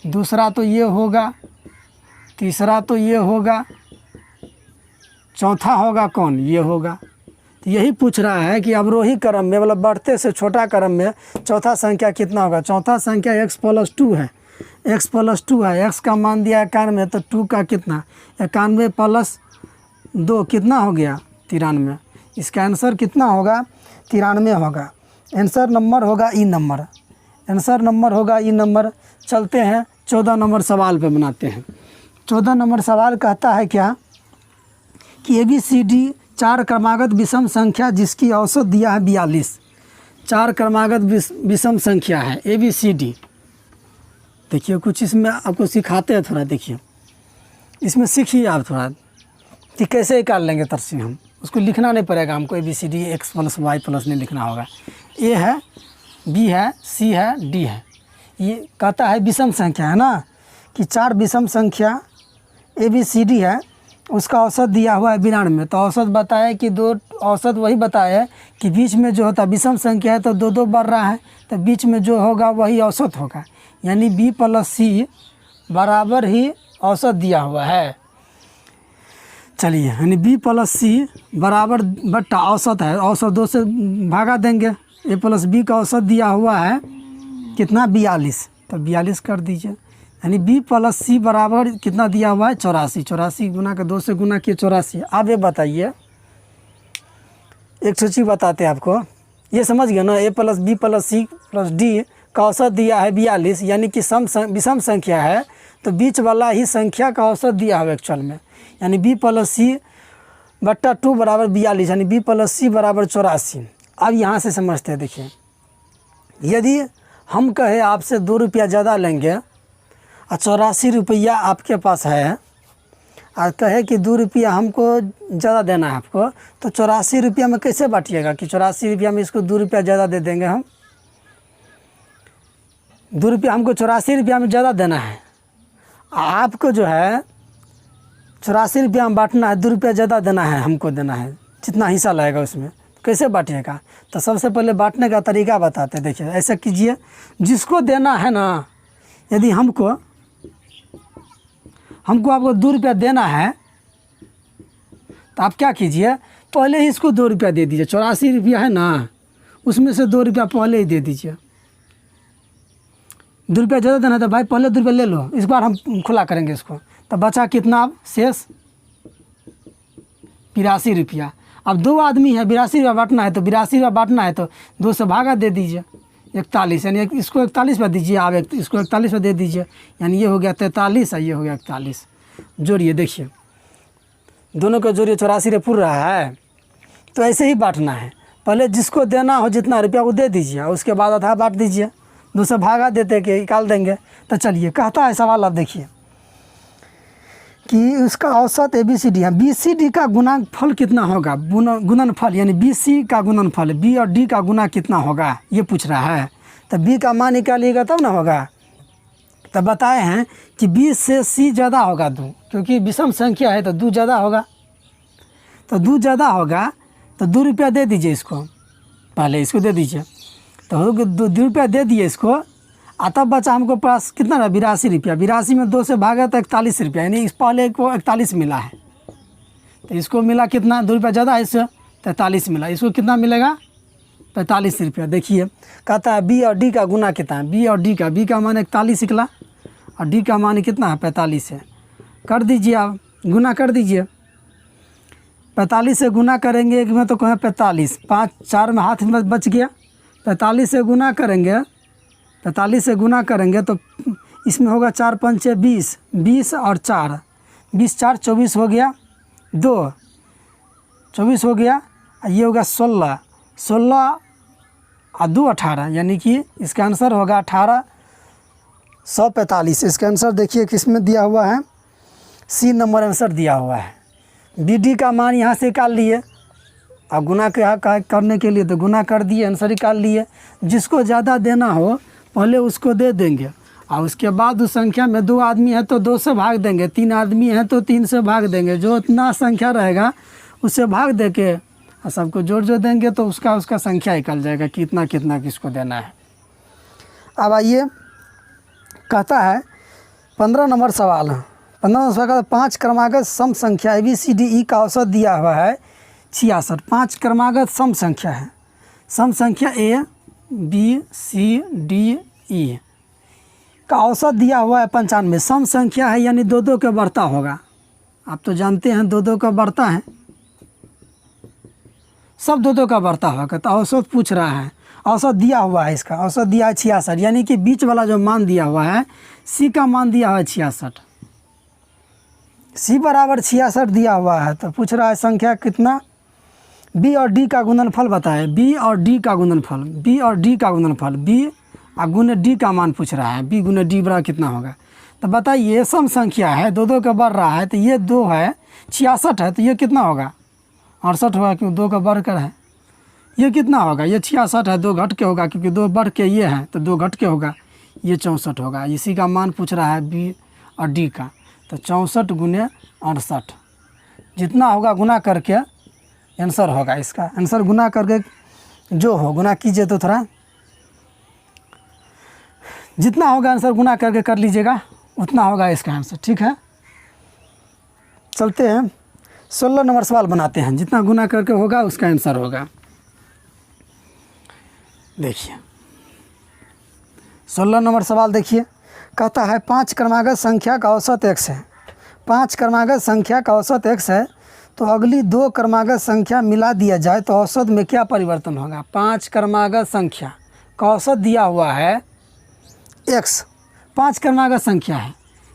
दूसरा तो ये होगा, तीसरा तो ये होगा, चौथा होगा कौन, ये होगा। तो यही पूछ रहा है कि अवरोही क्रम में मतलब बढ़ते से छोटा क्रम में चौथा संख्या कितना होगा। चौथा संख्या x प्लस 2 है, x प्लस 2 है, x का मान दिया 91, तो 2 का कितना, 91 प्लस 2 कितना हो गया, 93। इसका आंसर कितना होगा, 93 होगा। आंसर नंबर होगा ई नंबर, आंसर नंबर होगा ई नंबर। चलते हैं 14 नंबर सवाल पे बनाते हैं। 14 नंबर सवाल कहता है क्या कि ABCD 4 क्रमागत विषम संख्या जिसकी औसत दिया है 42। 4 क्रमागत विषम संख्या है ABCD। देखिए कुछ इसमें आपको सिखाते हैं थोड़ा, देखिए इसमें सीखिए आप थोड़ा कि कैसे निकाल लेंगे तरसी। हम उसको लिखना नहीं पड़ेगा हमको, ABCD x plus y plus नहीं लिखना होगा। A है, B है, C है, D है। ये कहता है विषम संख्या है ना, कि 4 विषम संख्या ABCD है, उसका औसत दिया हुआ है 92। तो औसत बताया कि 2, औसत वही बताया है कि बीच में जो होता है विषम संख्या है तो 2 बढ़ रहा है, तो बीच में जो होगा वही औसत होगा, यानी B प्लस C बराबर ही औसत दिया हुआ है। चलिए, यानी B प्लस C बराबर बट्टा औसत है, औसत 2 से भागा देंगे। A प्लस B का औसत दिया हुआ है कितना, 42, तो 42 कर दीजिए, यानी B प्लस C बराबर कितना दिया हुआ है, 84। 84 गुना के 2 से गुना किए 84। अब ये बताइए, एक चीज़ बताते हैं आपको, ये समझ गए ना। A plus B plus C plus D का औसत दिया है 42, यानी कि विषम संख्या है, तो बीच वाला ही संख्या का औसत दिया है एक्चुअल में, यानी B प्लस C बट्टा 2 बराबर 42, यानी B प्लस C बराबर 84। अब यहाँ से समझते हैं, देखिए यदि हम कहें आपसे 2 रुपया ज़्यादा लेंगे और 84 रुपया आपके पास है, और कहे कि 2 रुपया हमको ज़्यादा देना है आपको, तो 84 रुपया में कैसे बांटिएगा कि 84 रुपया में इसको 2 रुपया ज़्यादा दे देंगे हम। 2 रुपया हमको 84 रुपया में ज़्यादा देना है, आपको जो है 84 रुपया में बांटना है, 2 रुपया ज़्यादा देना है, हमको देना है जितना हिस्सा लगेगा उसमें, कैसे बांटिएगा। तो सबसे पहले बांटने का तरीका बताते हैं। देखिए ऐसा कीजिए, जिसको देना है ना, यदि हमको आपको 2 रुपया देना है तो आप क्या कीजिए, पहले ही इसको 2 रुपया दे दीजिए। 84 रुपया है ना, उसमें से 2 रुपया पहले ही दे दीजिए। 2 रुपया ज़्यादा देना है तो भाई पहले 2 रुपया ले लो, इस बार हम खुला करेंगे इसको। तो बचा कितना अब शेष 82 रुपया। अब 2 आदमी है, 82 रुपया बांटना है, तो 82 रुपया बांटना है तो 2 से भागा दे दीजिए 41, यानी इसको 41 पे दीजिए, आप इसको 41 पे दे दीजिए, यानी ये हो गया 43 और ये हो गया 41। जोड़िए, देखिए दोनों का जोड़िए, 84 रे पूर रहा है। तो ऐसे ही बांटना है, पहले जिसको देना हो जितना रुपया वो दे दीजिए, और उसके बाद आधा बांट दीजिए, 2 से भागा देते कि निकाल देंगे। तो चलिए कहता है सवाल, आप देखिए कि उसका औसत ABCD है, BCD का गुणनफल कितना होगा। गुणनफल यानी BC का गुणनफल, B और D का गुना कितना होगा, ये पूछ रहा है। तो B का मान निकालिएगा तब ना होगा। तो बताए हैं कि B से C ज़्यादा होगा 2, क्योंकि विषम संख्या है तो 2 ज़्यादा होगा। तो 2 ज़्यादा होगा तो 2 रुपया दे दीजिए इसको, पहले इसको दे दीजिए। तो 2 रुपया दे दिए इसको, तब बचा हमको पास कितना रहा, 82 रुपया। 82 में 2 से भागा तो 41 रुपया, यानी इस पहले को 41 मिला है। तो इसको मिला कितना, 2 रुपया ज़्यादा है इससे, 43 मिला। इसको कितना मिलेगा, 45 रुपया। देखिए कहता है B और D का गुना कितना है। B और D का, B का मान 41 निकला और D का मान कितना है, 45 है। कर दीजिए, आप गुना कर दीजिए। 45 से गुना करेंगे, एक में तो कहें 45, 5 4 में हाथ में बच गया। 45 से गुना करेंगे, 45 से गुना करेंगे तो इसमें होगा 4 5 20, 20 और 4, 20 4 24 हो गया, 2 24 हो गया, ये होगा 16, 16 और 2 18, यानी कि इसका आंसर होगा 1845। इसका आंसर देखिए किस में दिया हुआ है, C नंबर आंसर दिया हुआ है। BD का मान यहाँ से निकाल लिए, और गुना करने के लिए तो गुना कर दिए, आंसर निकाल लिए। जिसको ज़्यादा देना हो पहले उसको दे देंगे, और उसके बाद उस संख्या में 2 आदमी है तो 2 से भाग देंगे, 3 आदमी है तो 3 से भाग देंगे। जो इतना संख्या रहेगा उससे भाग दे के और सबको जोड़ देंगे, तो उसका संख्या निकल जाएगा कि कितना कितना किसको देना है। अब आइए कहता है 15 नंबर सवाल है। 15 नंबर सवाल का 5 क्रमागत सम संख्या ABCDE का औसत दिया हुआ है 66। 5 क्रमागत सम संख्या है, सम संख्या ABCDE का औसत दिया हुआ है 95। सम संख्या है यानी 2 का बढ़ता होगा, आप तो जानते हैं 2 का बढ़ता है, सब 2 का बढ़ता होगा। तो औसत पूछ रहा है, औसत दिया हुआ है, इसका औसत दिया है 66, यानी कि बीच वाला जो मान दिया हुआ है C का मान दिया हुआ है 66, C बराबर 66 दिया हुआ है। तो पूछ रहा है संख्या कितना, B और D का गुणनफल बताए। B और D का गुणनफल, B और D का गुणनफल, B और गुने D का मान पूछ रहा है। B गुने D बराबर कितना होगा। तो बताइए सम संख्या है, 2 का बढ़ रहा है, तो ये 2 है, 66 है, तो ये कितना होगा, 68 होगा, क्योंकि 2 का बढ़ कर है। ये कितना होगा, ये 66 है, 2 घट के होगा, क्योंकि 2 बढ़ के ये है तो 2 घट के होगा, ये 64 होगा। इसी का मान पूछ रहा है B और D का। तो 64 गुने 68 जितना होगा गुना करके आंसर होगा। इसका आंसर गुना करके जो हो गुना कीजिए, तो थोड़ा जितना होगा आंसर गुना करके कर लीजिएगा, उतना होगा इसका आंसर। ठीक है, चलते हैं 16 नंबर सवाल बनाते हैं। जितना गुना करके होगा उसका आंसर होगा। देखिए 16 नंबर सवाल देखिए, कहता है 5 क्रमागत संख्या का औसत x है। 5 क्रमागत संख्या का औसत x है, तो अगली 2 क्रमागत संख्या मिला दिया जाए तो औसत में क्या परिवर्तन होगा। 5 क्रमागत संख्या का औसत दिया हुआ है x, 5 क्रमागत संख्या है,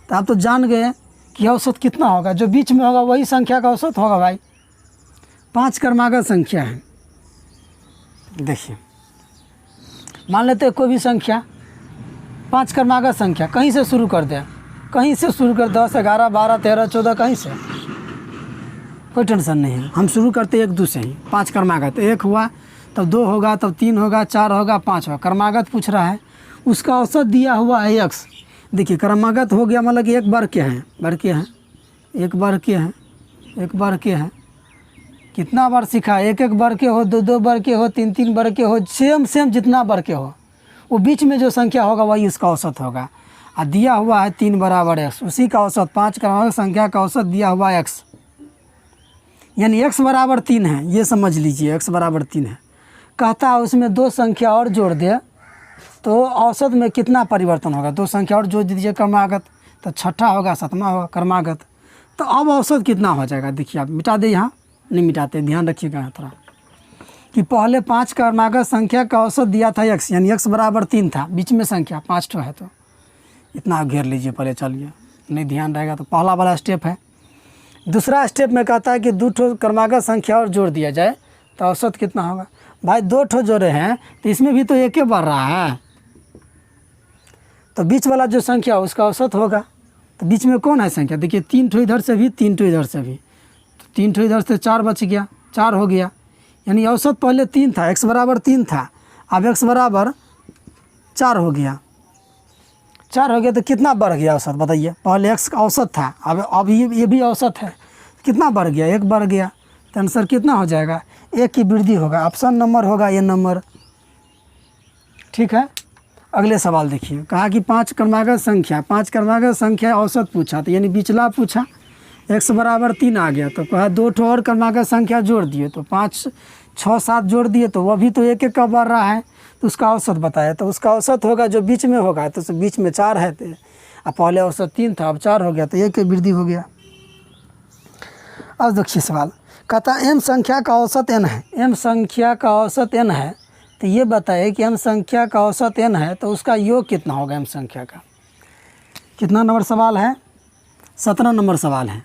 तो आप तो जान गए कि औसत कितना होगा, जो बीच में होगा वही संख्या का औसत होगा भाई। 5 क्रमागत संख्या है, देखिए मान लेते हैं कोई भी संख्या, 5 क्रमागत संख्या कहीं से शुरू कर दें, कहीं से शुरू कर, 10, 11, 12, 13, 14 कहीं से, कोई टेंशन नहीं है। हम शुरू करते 1, 2 से ही। 5 क्रमागत, 1 हुआ तब 2 होगा, तब 3 होगा, 4 होगा, 5 होगा। क्रमागत पूछ रहा है, उसका औसत दिया हुआ है x। देखिए क्रमागत हो गया मतलब कि एक बार के हैं, बार के हैं, एक बार के हैं, एक बार के हैं। कितना बार सीखा, 1-1 बार के हो, 2-2 बार के हो, 3-3 बार के हो, सेम जितना बार के हो, वो बीच में जो संख्या होगा वही उसका औसत होगा। और दिया हुआ है 3 बराबर x, उसी का औसत 5 क्रमागत संख्या का औसत दिया हुआ x, यानी x बराबर 3 है, ये समझ लीजिए x बराबर 3 है। कहता है उसमें 2 संख्या और जोड़ दे तो औसत में कितना परिवर्तन होगा। 2 संख्या और जोड़ दीजिए क्रमागत, तो 6ठा होगा, 7वां होगा क्रमागत। तो अब औसत कितना हो जाएगा, देखिए आप मिटा दे, यहाँ नहीं मिटाते, ध्यान रखिएगा थोड़ा कि पहले 5 क्रमागत संख्या का औसत दिया था x, यानी x बराबर 3 था, बीच में संख्या 5 ठो है, तो इतना घेर लीजिए पहले, चलिए नहीं ध्यान रहेगा तो पहला वाला स्टेप है। दूसरा स्टेप में कहता है कि 2 ठो क्रमागत संख्या और जोड़ दिया जाए तो औसत कितना होगा। भाई 2 ठो जोड़े हैं तो इसमें भी तो एक ही बढ़ रहा है, तो बीच वाला जो संख्या उसका औसत होगा। तो बीच में कौन है संख्या, देखिए 3 ठो इधर से भी, 3 ठो इधर से भी, तो 3 ठो इधर से 4 बच गया, 4 हो गया, यानी औसत पहले 3 था, x बराबर 3 था, अब x बराबर 4 हो गया। 4 हो गया तो कितना बढ़ गया औसत बताइए। पहले x का औसत था, अब ये भी औसत है, कितना बढ़ गया, 1 बढ़ गया। तो आंसर कितना हो जाएगा, 1 की वृद्धि होगा, ऑप्शन नंबर होगा ये नंबर। ठीक है, अगले सवाल देखिए, कहा कि 5 क्रमागत संख्या औसत पूछा, तो यानी बिचला पूछा, x बराबर 3 आ गया, तो कहा 2 ठो और क्रमागत संख्या जोड़ दिए, तो 5, 6, 7 जोड़ दिए, तो वह भी तो 1-1 का बढ़ रहा है, तो उसका औसत बताया। तो उसका औसत होगा जो बीच में होगा, तो बीच में 4 है, तो अब पहले औसत 3 था, अब 4 हो गया, तो 1 की वृद्धि हो गया। अब देखिए सवाल, कहता m संख्या का औसत n है, m संख्या का औसत n है, तो ये बताए कि m संख्या का औसत n है तो उसका योग कितना होगा। m संख्या का कितना नंबर सवाल है, 17 नंबर सवाल है।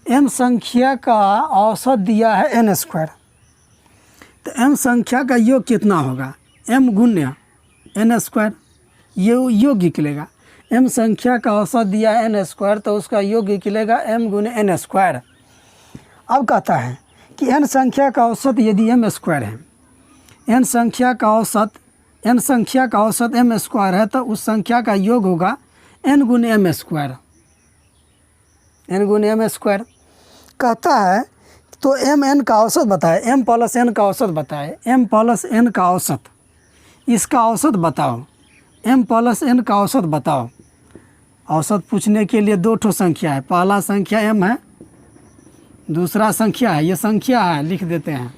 m संख्या का औसत दिया है n², तो m संख्या का योग कितना होगा, m गुण्य n², ये योग निकलेगा। m संख्या का औसत दिया है n², तो उसका योग निकलेगा m गुणे n²। अब कहता है कि n संख्या का औसत यदि m² है, n संख्या का औसत m² है, तो उस संख्या का योग होगा n गुणे m², n गुणे m²। कहता है तो m n का औसत बताए, m प्लस n का औसत बताए, m प्लस n का औसत, इसका औसत बताओ, m प्लस n का औसत बताओ। औसत पूछने के लिए 2 ठो संख्या है, पहला संख्या m है, दूसरा संख्या है, ये संख्या है, लिख देते हैं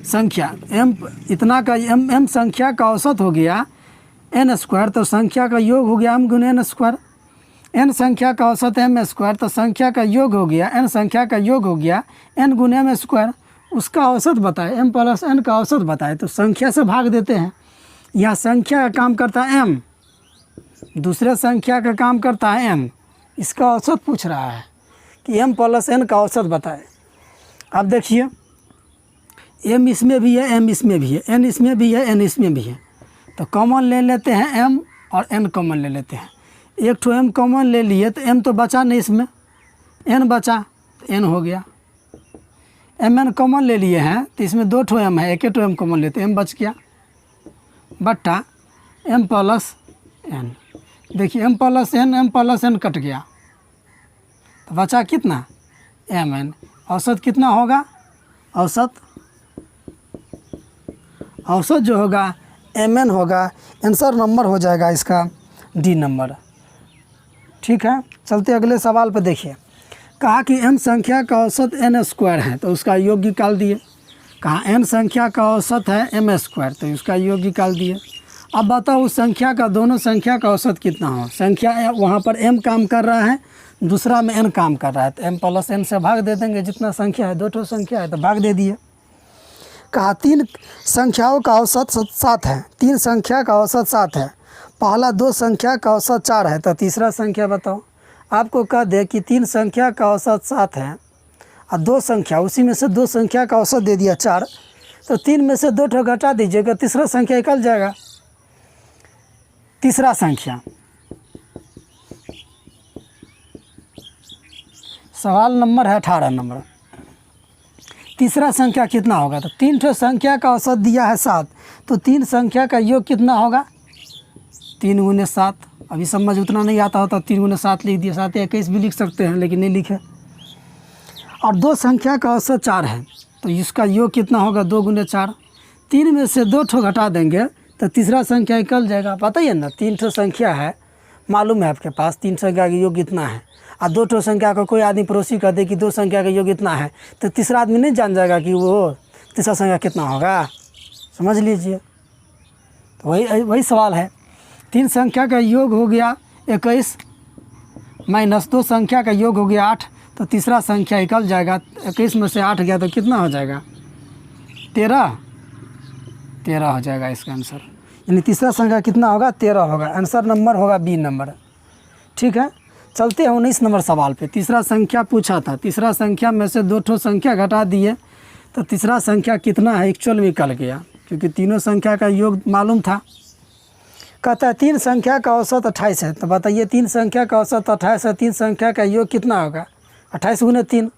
संख्या m, इतना का m संख्या का औसत हो गया n², तो संख्या का योग हो गया m गुणे n²। n संख्या का औसत m², तो संख्या का योग हो गया, n संख्या का योग हो गया n गुणे m²। उसका औसत बताए, m प्लस n का औसत बताए, तो संख्या से भाग देते हैं। यह संख्या का काम करता है m, दूसरे संख्या का काम करता है m, इसका औसत पूछ रहा है कि m प्लस n का औसत बताए। अब देखिए m इसमें भी है, m इसमें भी है, n इसमें भी है, n इसमें भी है, तो कॉमन ले लेते हैं m और n कॉमन ले लेते हैं। एक ठो m कॉमन ले लिए तो m तो बचा नहीं, इसमें n बचा तो n हो गया। mn कॉमन ले लिए हैं तो इसमें 2 ठो m है, एक ठो m कॉमन लेते m बच गया, बट्टा m प्लस n। देखिए m प्लस n कट गया तो बचा कितना mn। औसत कितना होगा, औसत जो होगा mn होगा। आंसर नंबर हो जाएगा इसका डी नंबर। ठीक है, चलते अगले सवाल पर देखिए। कहा कि m संख्या का औसत n² है, तो उसका योग निकाल दिए। कहा n संख्या का औसत है m², तो उसका योग निकाल दिए। अब बताओ उस संख्या का, दोनों संख्या का औसत कितना हो। संख्या वहाँ पर m काम कर रहा है, दूसरा में n काम कर रहा है, तो m प्लस n से भाग दे देंगे। जितना संख्या है, 2 ठो संख्या है तो भाग दे दिए। कहा 3 संख्याओं का औसत 7 है, 3 संख्या का औसत 7 है, पहला 2 संख्या का औसत 4 है, तो तीसरा संख्या बताओ। आपको कह दे कि 3 संख्या का औसत 7 है और 2 संख्या, उसी में से 2 संख्या का औसत दे दिया 4, तो 3 में से 2 ठो घटा दीजिएगा, तीसरा संख्या निकल जाएगा। तीसरा संख्या, सवाल नंबर है 18 नंबर। तीसरा संख्या कितना होगा? तो 3 ठो संख्या का औसत दिया है 7, तो 3 संख्या का योग कितना होगा? 3 गुने 7। अभी समझ उतना नहीं आता होता 3 गुने 7 लिख दिया, 7 या 21 भी लिख सकते हैं, लेकिन नहीं लिखे। और 2 संख्या का औसत 4 है, तो इसका योग कितना होगा? 2 गुने 4। 3 में से 2 ठो घटा देंगे तो तीसरा संख्या निकल जाएगा। पता ही है ना, 3 ठो संख्या है, मालूम है आपके पास 3 संख्या का योग इतना है, और 2 ठो संख्या का कोई आदमी पड़ोसी कह दे कि 2 संख्या का योग इतना है, तो तीसरा आदमी नहीं जान जाएगा कि वो तीसरा संख्या कितना होगा। समझ लीजिए, तो वही सवाल है। 3 संख्या का योग हो गया 21 माइनस 2 संख्या का योग हो गया 8, तो तीसरा संख्या निकल जाएगा। 21 में से 8 गया तो कितना हो जाएगा? 13 हो जाएगा इसका आंसर। यानी तीसरा संख्या कितना होगा? 13 होगा। आंसर नंबर होगा बी नंबर। ठीक है, चलते हैं 19 नंबर सवाल पे। तीसरा संख्या पूछा था, तीसरा संख्या में से 2 ठो संख्या घटा दिए तो तीसरा संख्या कितना है एक्चुअल में निकल गया, क्योंकि तीनों संख्या का योग मालूम था। कहता है 3 संख्या का औसत 28 है, तो बताइए 3 संख्या का औसत 28 है, 3 संख्या का योग कितना होगा? 28 गुने 3।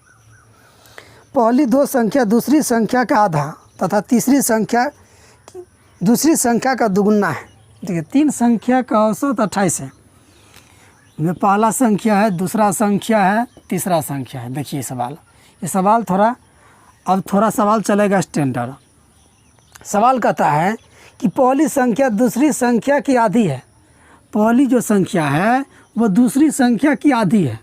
पहली 2 संख्या दूसरी संख्या का आधा तथा तीसरी संख्या दूसरी संख्या का दुगुना है। देखिए 3 संख्या का औसत 28 है, में पहला संख्या है, दूसरा संख्या है, तीसरा संख्या है। देखिए सवाल, ये सवाल थोड़ा सवाल चलेगा स्टैंडर्ड। सवाल कहता है कि पहली संख्या दूसरी संख्या की आधी है। पहली जो संख्या है वो दूसरी संख्या की आधी है।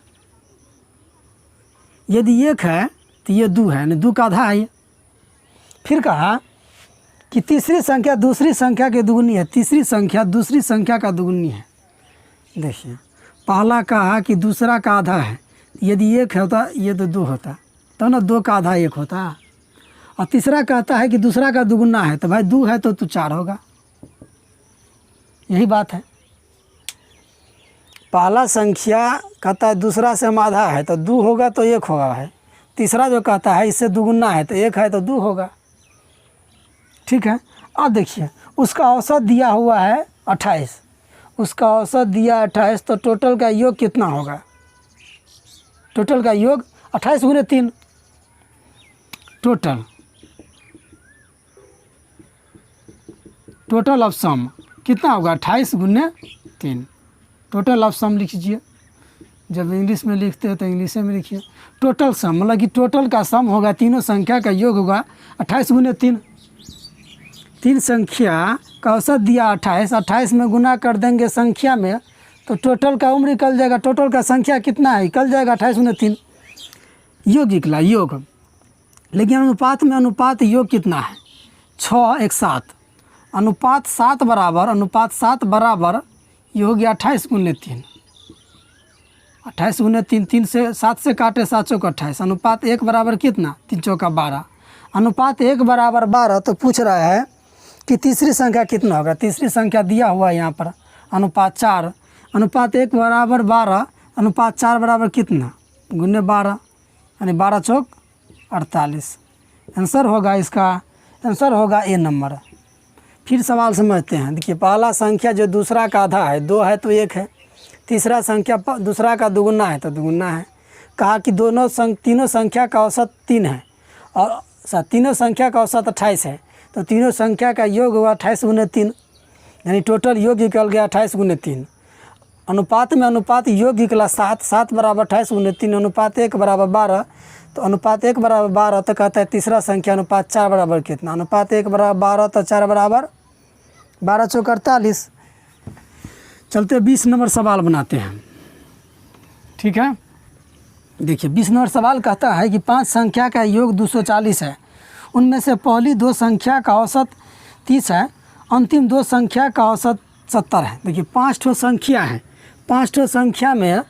यदि 1 है तो ये 2 है, यानी 2 का आधा है। फिर कहा कि तीसरी संख्या दूसरी संख्या की दुगुनी है, तीसरी संख्या दूसरी संख्या का दुगुनी है। देखिए पहला कहा कि दूसरा का आधा है, यदि 1 होता ये तो 2 होता, तो ना 2 का आधा 1 होता। और तीसरा कहता है कि दूसरा का दुगुना है, तो भाई 2 है तो 4 होगा। यही बात है। पहला संख्या कहता है दूसरा से हम आधा है तो 2 होगा तो 1 होगा भाई। तीसरा जो कहता है इससे दुगुना है तो 1 है तो 2 होगा। ठीक है, अब देखिए उसका औसत दिया हुआ है 28, उसका औसत दिया 28, तो टोटल का योग कितना होगा? टोटल का योग 28 गुने 3, टोटल ऑफ सम कितना होगा? 28 गुने 3। टोटल ऑफ सम लिख लीजिए, जब इंग्लिश में लिखते हैं तो इंग्लिश में लिखिए। टोटल सम मतलब कि टोटल का सम होगा, तीनों संख्या का योग होगा 28 गुने 3। 3 संख्या का औसत दिया 28, 28 में गुना कर देंगे संख्या में तो टोटल का उम्र निकल जाएगा। टोटल का संख्या कितना है? निकल जाएगा 28 गुने 3। योग निकला योग, लेकिन अनुपात में अनुपात योग कितना है? 6 1 7। अनुपात 7 बराबर ये हो गया 28 गुने 3। 28 गुने 3, 3 से 7 से काटे 7 चौक 28। अनुपात 1 बराबर कितना? 3 चौका 12। अनुपात 1 बराबर 12, तो पूछ रहा है कि तीसरी संख्या कितना होगा? तीसरी संख्या दिया हुआ है यहाँ पर अनुपात 4। अनुपात 1 बराबर 12, अनुपात 4 बराबर कितना? गुने 12, यानी 12 चौक 48। आंसर होगा इसका, आंसर होगा ए नंबर। फिर सवाल समझते हैं। देखिए पहला संख्या जो दूसरा का आधा है, 2 है तो 1 है। तीसरा संख्या दूसरा का दुगुना है तो दुगुना है। कहा कि तीनों संख्या का औसत 3 है और तीनों संख्या का औसत 28 है, तो तीनों संख्या का योग हुआ 28 गुने 3, यानी टोटल योग निकल गया 28 गुने 3। अनुपात में अनुपात योग निकला 7, 7 बराबर 28 गुने 3। अनुपात 1 बराबर 12, तो अनुपात 1 बराबर 12, तो कहता है तीसरा संख्या अनुपात 4 बराबर कितना? अनुपात 1 बराबर 12, तो 4 बराबर 12 चौक 48। चलते 20 नंबर सवाल बनाते हैं। ठीक है, देखिए 20 नंबर सवाल कहता है कि 5 संख्या का योग 240 है, उनमें से पहली 2 संख्या का औसत 30 है, अंतिम 2 संख्या का औसत 70 है। देखिए 5 ठो संख्या है, 5 ठो संख्या में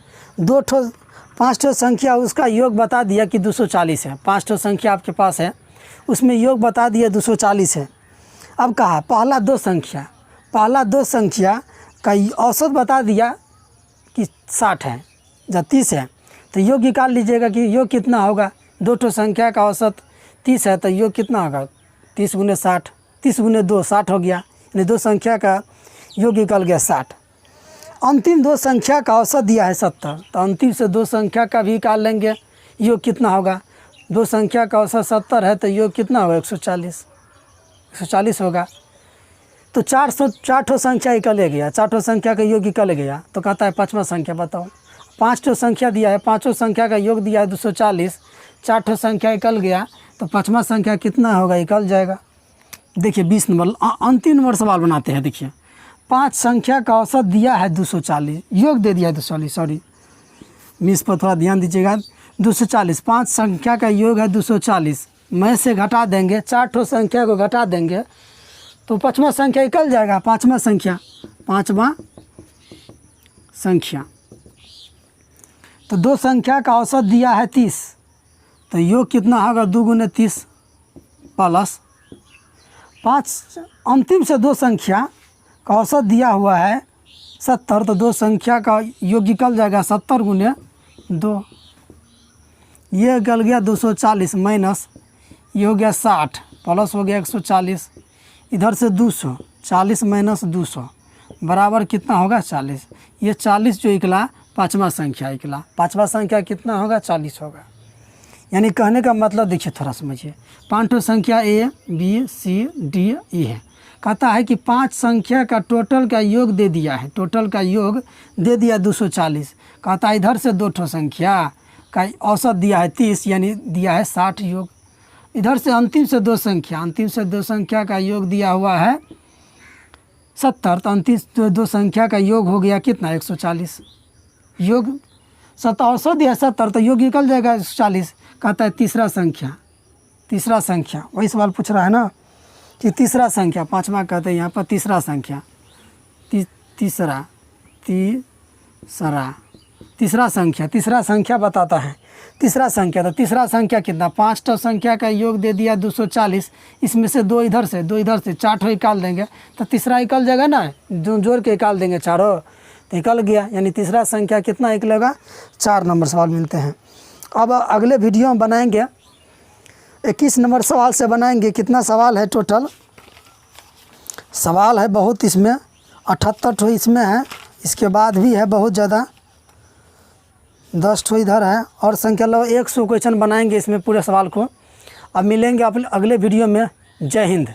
5 ठो संख्या उसका योग बता दिया कि 240 है। 5 ठो संख्या आपके पास है, उसमें योग बता दिया 240 है। अब कहा पहला 2 संख्या का औसत बता दिया कि 60 है, जब 30 है तो योग निकाल लीजिएगा कि योग कितना होगा। 2 ठो संख्या का औसत 30 है तो योग कितना होगा? 30 गुने 60, 30 गुने 2 60 हो गया, यानी 2 संख्या का योग निकल गया 60। अंतिम दो संख्या का औसत दिया है 70, तो अंतिम से दो संख्या का भी निकाल लेंगे, योग कितना होगा। दो संख्या का औसत 70 है तो योग कितना होगा 140 होगा। तो 4 ठो संख्या निकल गया, 4 ठो संख्या का योग निकल गया। तो कहता है पाँचवा संख्या बताओ। 5 ठो संख्या दिया है, पाँचों संख्या का योग दिया है 240, 4 ठो संख्या निकल गया तो पाँचवा संख्या कितना होगा निकल जाएगा। देखिए 20 नंबर अंतिम नंबर सवाल बनाते हैं। देखिए 5 संख्या का औसत दिया है 240, योग दे दिया है 240, सॉरी मिस पर थोड़ा ध्यान दीजिएगा। 240, 5 संख्या का योग है 240, में से घटा देंगे, 4 ठो संख्या को घटा देंगे तो पाँचवा संख्या निकल जाएगा। पाँचवा संख्या तो दो संख्या का औसत दिया है 30, तो योग कितना होगा 2 गुने 30 प्लस 5। अंतिम से दो संख्या का औसत दिया हुआ है 70, तो दो संख्या का योग निकल जाएगा 70 गुने 2, ये निकल गया 240 माइनस ये हो गया 60 प्लस हो गया 140, इधर से 200, 40 माइनस 200 बराबर कितना होगा 40। ये 40 जो निकला पाँचवा संख्या निकला। पाँचवा संख्या कितना होगा 40 होगा। यानी कहने का मतलब देखिए थोड़ा समझिए, 5 ठो संख्या A B C D E है। कहता है कि 5 संख्या का टोटल का योग दे दिया है, टोटल का योग दे दिया 240। कहता है इधर से 2 ठो संख्या का औसत दिया है 30, यानी दिया है 60 योग। इधर से अंतिम से दो संख्या, अंतिम से दो संख्या का योग दिया हुआ है 70, तो अंतिम दो संख्या का योग हो गया कितना 140। योग 70 औसत दिया 70, तो योग निकल जाएगा 140। कहता है तीसरा संख्या वही सवाल पूछ रहा है ना कि तीसरा संख्या, पाँचवा कहते हैं यहाँ पर तीसरा संख्या, तीसरा संख्या बताता है। तीसरा संख्या, तो तीसरा संख्या कितना, 5 ठो संख्या का योग दे दिया 240, इसमें से दो इधर से 4 ठो निकाल देंगे तो तीसरा निकल जाएगा ना, जो जोड़ के निकाल देंगे चारों तो निकल गया। यानी तीसरा संख्या कितना निकलेगा 4 नंबर सवाल मिलते हैं। अब अगले वीडियो में बनाएंगे 21 नंबर सवाल से बनाएंगे। कितना सवाल है टोटल, सवाल है बहुत, इसमें 78 ठो इसमें है, इसके बाद भी है बहुत ज़्यादा, 10 ठो इधर है और संख्या लो 100 क्वेश्चन बनाएंगे इसमें पूरे सवाल को। अब मिलेंगे अगले वीडियो में। जय हिंद।